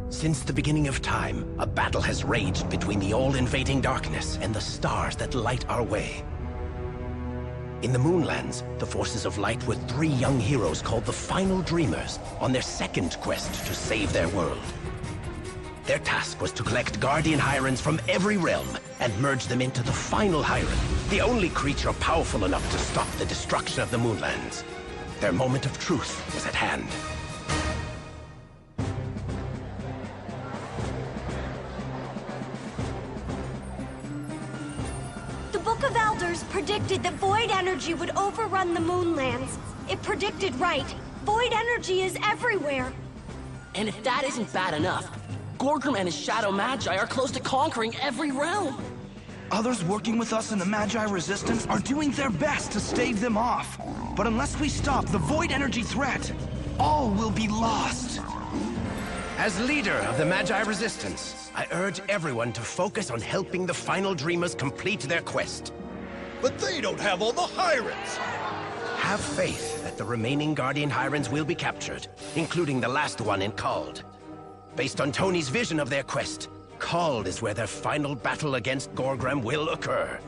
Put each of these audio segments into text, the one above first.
Since the beginning of time, a battle has raged between the all-invading darkness and the stars that light our way. In the Moonlands, the forces of light were 3 young heroes called the Final Dreamers on their second quest to save their world. Their task was to collect Guardian Hirons from every realm and merge them into the final Hiron, the only creature powerful enough to stop the destruction of the Moonlands. Their moment of truth was at hand. The Book of Elders predicted that void energy would overrun the Moonlands. It predicted right. Void energy is everywhere. And if that isn't bad enough, Gorgrim and his Shadow Magi are close to conquering every realm. Others working with us in the Magi Resistance are doing their best to stave them off. But unless we stop the void energy threat, all will be lost. As leader of the Magi Resistance, I urge everyone to focus on helping the Final Dreamers complete their quest. But they don't have all the Hirons! Have faith that the remaining Guardian Hirons will be captured, including the last one in Colde. Based on Tony's vision of their quest, Colde is where their final battle against Gorgrim will occur.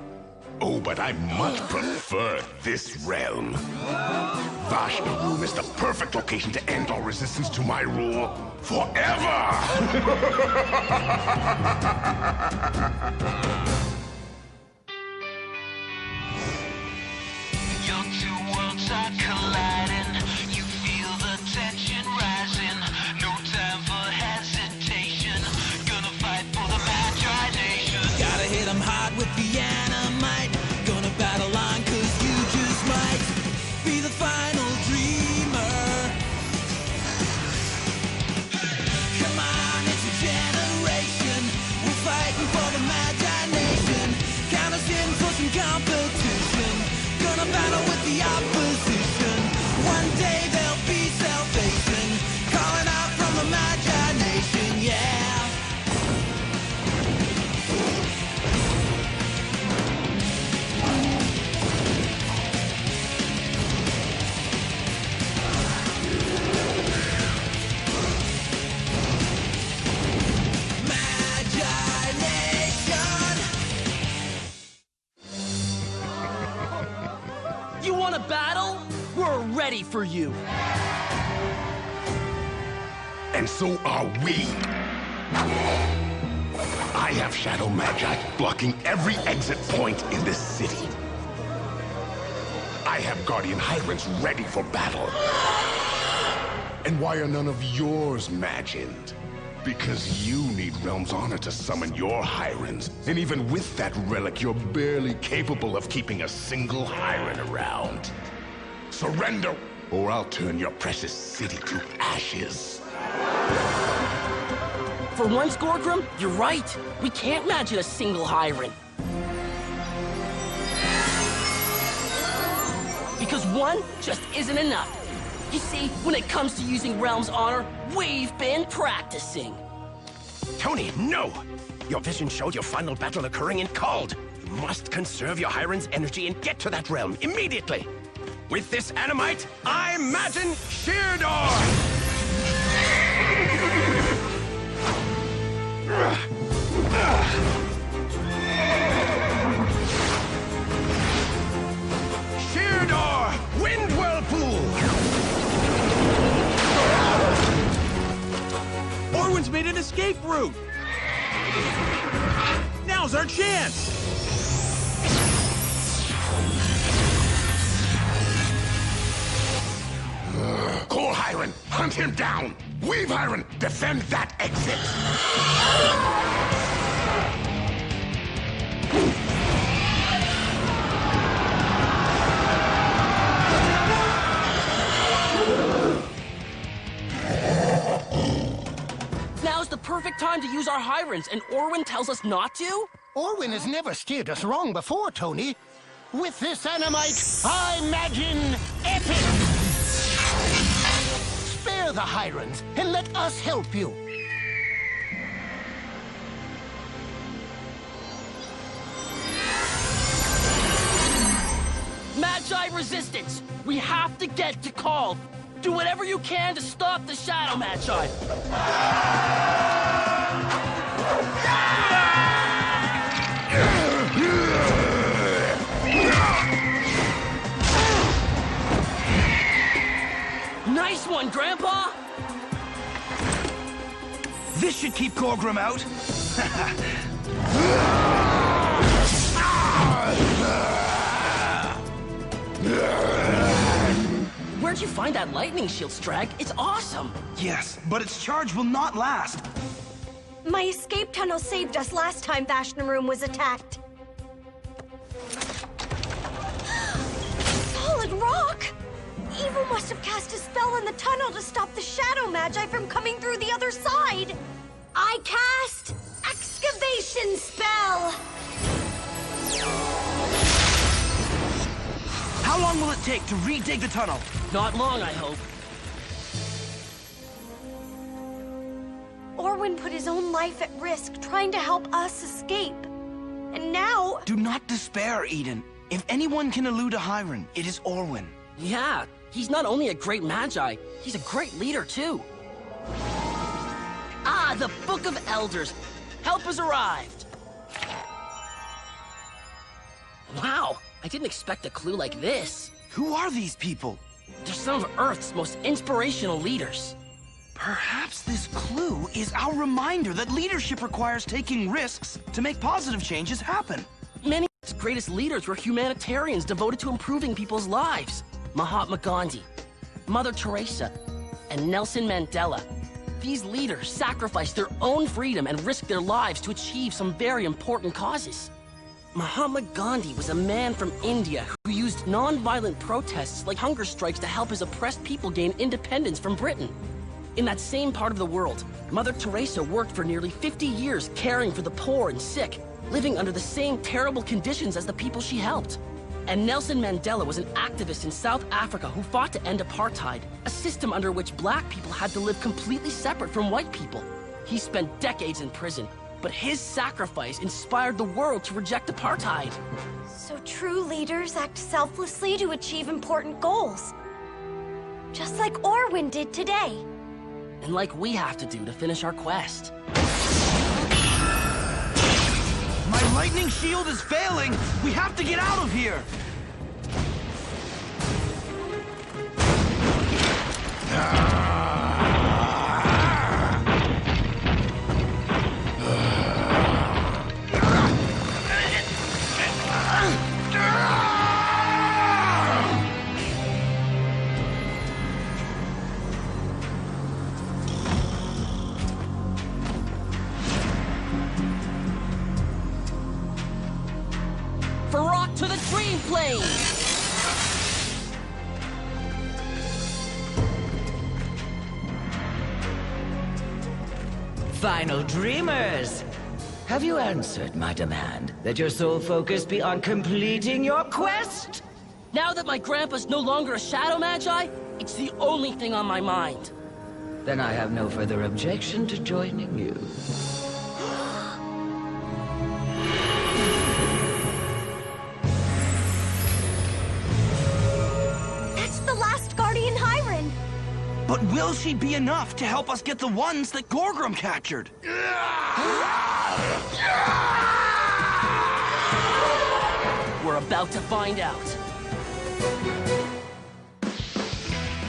Oh, but I much prefer this realm. Vashnarum is the perfect location to end all resistance to my rule forever! Your 2 worlds are colliding. You feel the tension rising. No time for hesitation. Gonna fight for the Magi Nation. Gotta hit 'em hard with the Animite. Gonna battle on 'cause you just might be the final dreamer. Come on, it's a generation. We're fighting for the Magi Nation. Count us in for some competition. Gonna battle with the opposition. One day there'll be salvation. Calling out from the Magi Nation, yeah. Magi Nation. You want a battle? We're ready for you. And so are we. I have Shadow Magi blocking every exit point in this city. I have Guardian Hirons ready for battle. And why are none of yours imagined? Because you need Realm's honor to summon your Hirons. And even with that relic, you're barely capable of keeping a single Hiron around. Surrender, or I'll turn your precious city to ashes. For once, Gorgrim, you're right. We can't imagine a single Hiron. Because one just isn't enough. You see, when it comes to using Realm's honor, we've been practicing. Tony, no! Your vision showed your final battle occurring in Colde. You must conserve your Hiron's energy and get to that realm immediately. With this Animite, I imagine Sheardor! Sheardor! Wind Whirlpool! Orwin's made an escape route! Now's our chance! Call Hiron! Hunt him down! Weave Hiron! Defend that exit! Now's the perfect time to use our Hirons, and Orwin tells us not to? Orwin has never steered us wrong before, Tony. With this Animite, I imagine epic! Spare the Hirons, and let us help you. Magi Resistance! We have to get to Colde! Do whatever you can to stop the Shadow Magi. Nice one, Grandpa! This should keep Gorgrim out. Where'd you find that lightning shield, Strag? It's awesome! Yes, but its charge will not last. My escape tunnel saved us last time Vashna Room was attacked. Solid rock! Evil must have cast a spell in the tunnel to stop the Shadow Magi from coming through the other side. I cast excavation spell. How long will it take to redig the tunnel? Not long, I hope. Orwin put his own life at risk trying to help us escape. And now... Do not despair, Eden. If anyone can elude a Hiren, it is Orwin. Yeah, he's not only a great magi, he's a great leader, too. Ah, the Book of Elders. Help has arrived. Wow, I didn't expect a clue like this. Who are these people? They're some of Earth's most inspirational leaders. Perhaps this clue is our reminder that leadership requires taking risks to make positive changes happen. Many of its greatest leaders were humanitarians devoted to improving people's lives. Mahatma Gandhi, Mother Teresa, and Nelson Mandela. These leaders sacrificed their own freedom and risked their lives to achieve some very important causes. Mahatma Gandhi was a man from India who used non-violent protests like hunger strikes to help his oppressed people gain independence from Britain. In that same part of the world, Mother Teresa worked for nearly 50 years caring for the poor and sick, living under the same terrible conditions as the people she helped. And Nelson Mandela was an activist in South Africa who fought to end apartheid, a system under which black people had to live completely separate from white people. He spent decades in prison, but his sacrifice inspired the world to reject apartheid. So true leaders act selflessly to achieve important goals. Just like Orwin did today. And like we have to do to finish our quest. My lightning shield is failing! We have to get out of here! To the dream plane! Final dreamers! Have you answered my demand that your sole focus be on completing your quest? Now that my grandpa's no longer a Shadow Magi, it's the only thing on my mind. Then I have no further objection to joining you. But will she be enough to help us get the ones that Gorgrim captured? We're about to find out.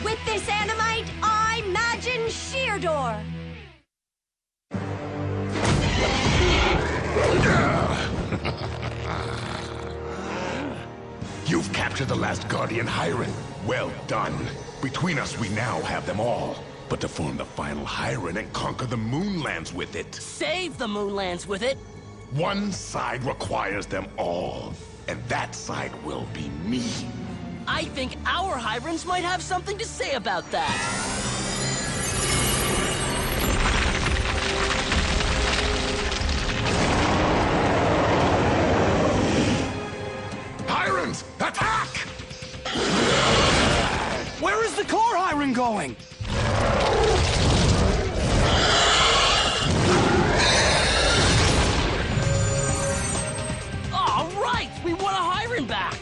With this animite, I imagine Sheardor. You've captured the last Guardian Hiren. Well done. Between us, we now have them all. But to form the final Hiren and conquer the Moonlands with it... Save the Moonlands with it! One side requires them all. And that side will be me. I think our Hirens might have something to say about that. Hirens, attack! Where is the core Hiren going? All right, we want a Hiren back.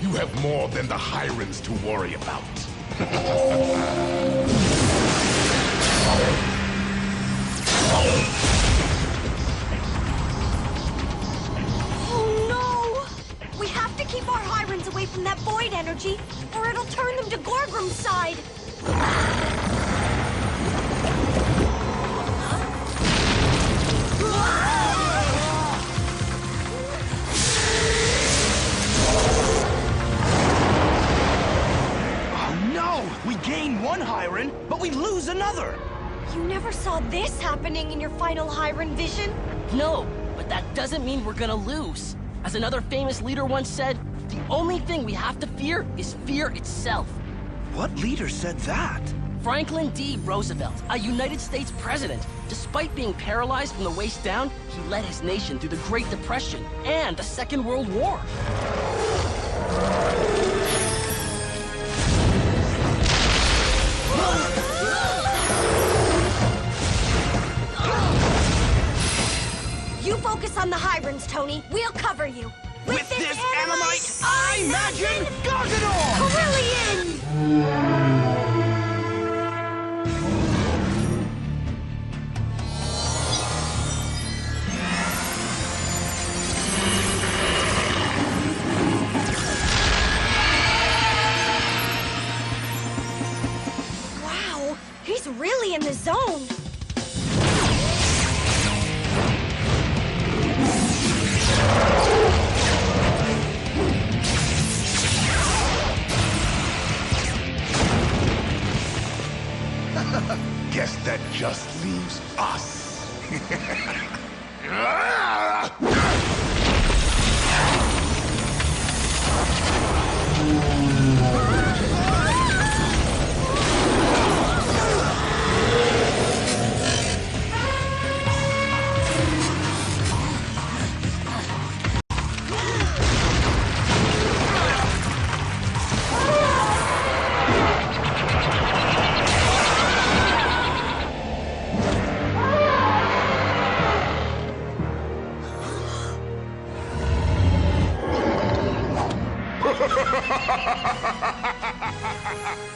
You have more than the Hirens to worry about. Oh no! We have to keep our Hyrens away from that void energy, or it'll turn them to Gorgrum's side. We gain one Hyren, but we lose another! You never saw this happening in your final Hyren vision? No, but that doesn't mean we're gonna lose. As another famous leader once said, the only thing we have to fear is fear itself. What leader said that? Franklin D. Roosevelt, a United States president. Despite being paralyzed from the waist down, he led his nation through the Great Depression and the Second World War. You focus on the Hyrens, Tony. We'll cover you. With this Animite, I imagine Gargador! Carillion! Wow, he's really in the zone. Guess that just leaves us.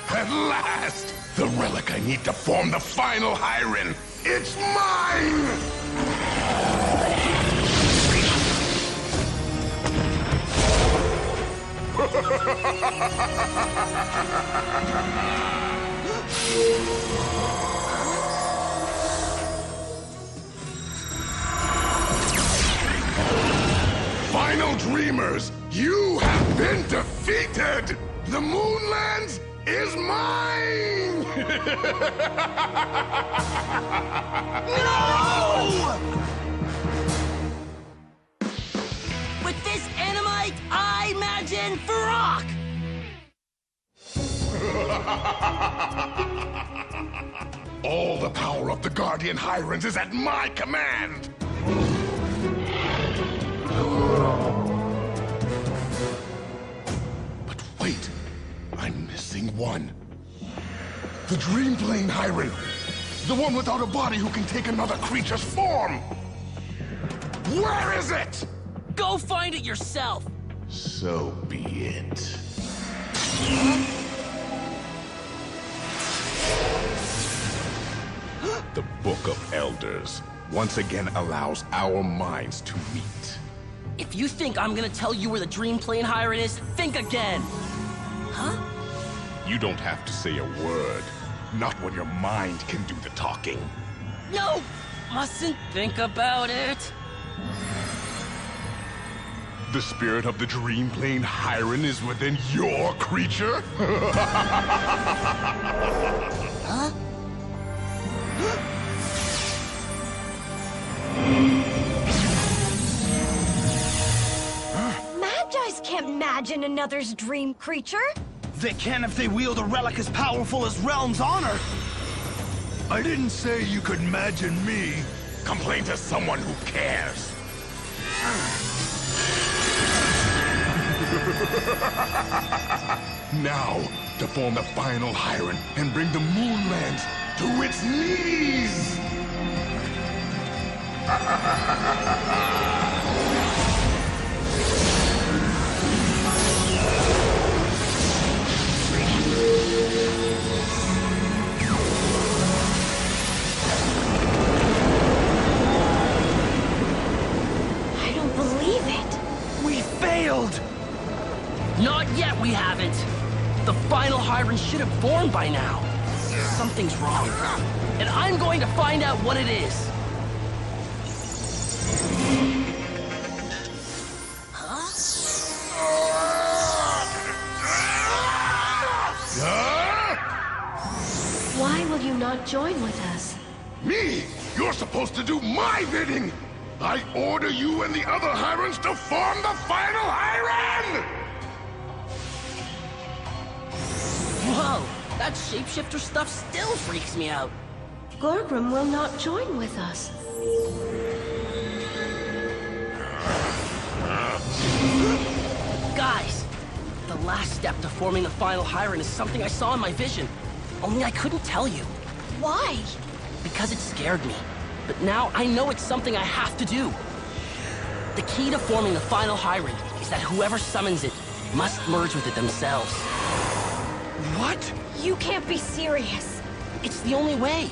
At last! The relic I need to form the final Hyren! It's mine! Final Dreamers, you have been defeated! The Moonlands is mine! No! With this Animite, I imagine Farok! All the power of the Guardian Hyrens is at my command! But wait, I'm missing one. The Dream Plane Hyren! The one without a body who can take another creature's form! Where is it? Go find it yourself! So be it. The Book of Elders once again allows our minds to meet. If you think I'm gonna tell you where the Dream Plane Hyren is, think again! Huh? You don't have to say a word. Not when your mind can do the talking. No! Mustn't think about it. The spirit of the Dream Plane Hyren is within your creature? Huh? Magi's can't imagine another's dream creature. They can if they wield a relic as powerful as Realm's Honor. I didn't say you could imagine me. Complain to someone who cares. Now, to form the final Hyren and bring the Moonlands to its knees! we haven't. The final Hyren should have formed by now. Something's wrong. And I'm going to find out what it is. Why will you not join with us? Me? You're supposed to do my bidding! I order you and the other Hyrens to form the final Hyren! Whoa, that shapeshifter stuff still freaks me out. Gorgrim will not join with us. Guys, the last step to forming the final Hyren is something I saw in my vision. Only I couldn't tell you. Why? Because it scared me. But now I know it's something I have to do. The key to forming the final Hyren is that whoever summons it must merge with it themselves. What? You can't be serious. It's the only way.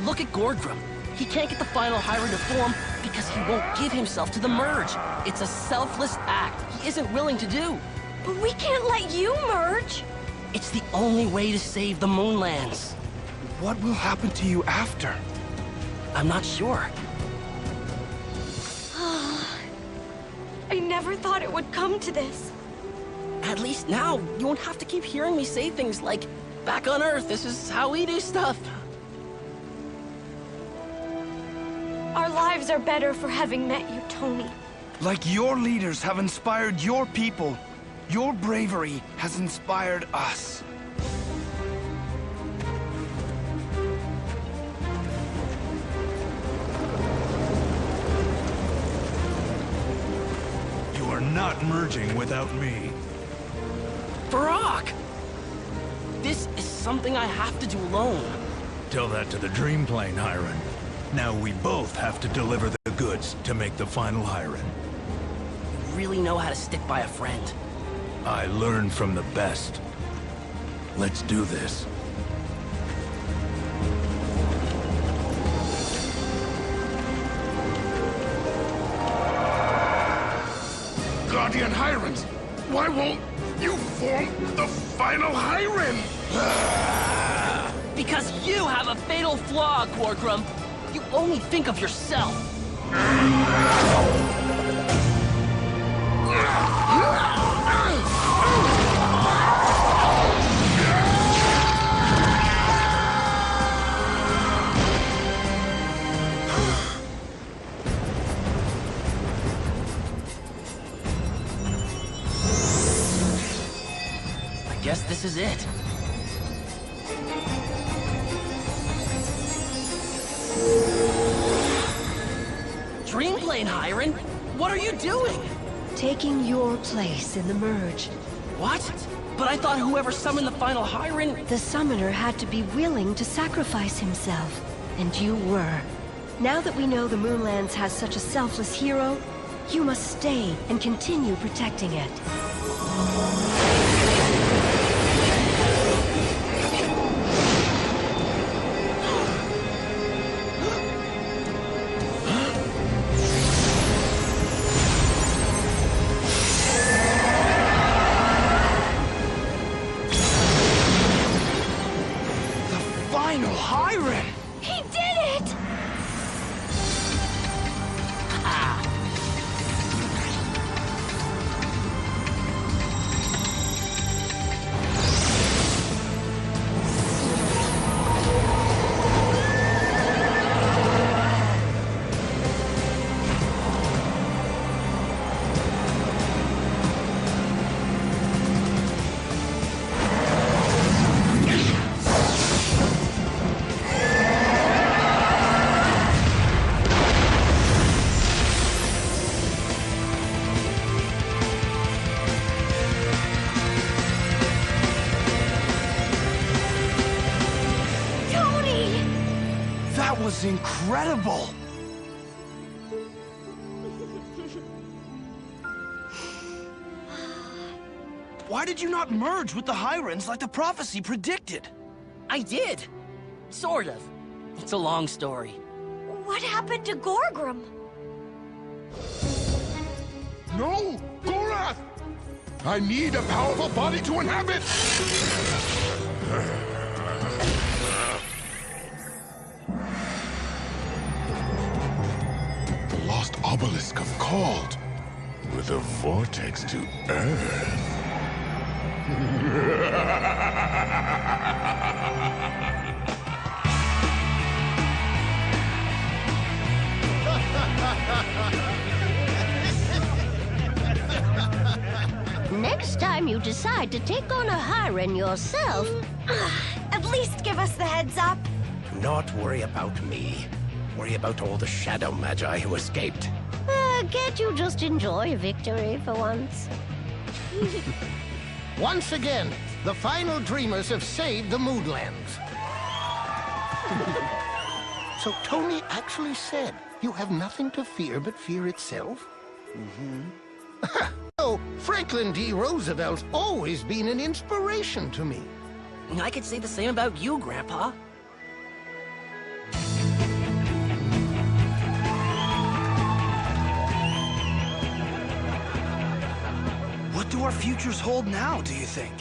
Look at Gorgrim. He can't get the final Hyren to form because he won't give himself to the merge. It's a selfless act he isn't willing to do. But we can't let you merge. It's the only way to save the Moonlands. What will happen to you after? I'm not sure. I never thought it would come to this. At least now, you won't have to keep hearing me say things like, back on Earth, this is how we do stuff. Our lives are better for having met you, Tony. Like your leaders have inspired your people, your bravery has inspired us. You are not merging without me. Barack! This is something I have to do alone. Tell that to the Dream Plane, Hyren. Now we both have to deliver the goods to make the final Hyren. You really know how to stick by a friend. I learn from the best. Let's do this. Guardian Hyrens, why won't you form the final Hyren? Because you have a fatal flaw, Gorgrim. You only think of yourself. I guess this is it. Dreamplane, Hyren? What are you doing? Taking your place in the merge. What? But I thought whoever summoned the final Hyren... The summoner had to be willing to sacrifice himself. And you were. Now that we know the Moonlands has such a selfless hero, you must stay and continue protecting it. He did it! was incredible! Why did you not merge with the Hyrens like the prophecy predicted? I did. Sort of. It's a long story. What happened to Gorgrim? No! Gorath! I need a powerful body to inhabit! The lost obelisk of Colde, with a vortex to Earth. Next time you decide to take on a Hiren yourself, at least give us the heads up. Not worry about me. Worry about all the shadow magi who escaped. Can't you just enjoy victory for once? Once again, the final dreamers have saved the Moonlands. So Tony actually said, you have nothing to fear but fear itself? Oh, Franklin D. Roosevelt's always been an inspiration to me. I could say the same about you, Grandpa. What do our futures hold now, do you think?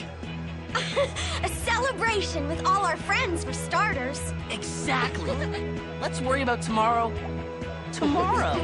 A celebration with all our friends, for starters. Exactly. Let's worry about tomorrow. Tomorrow.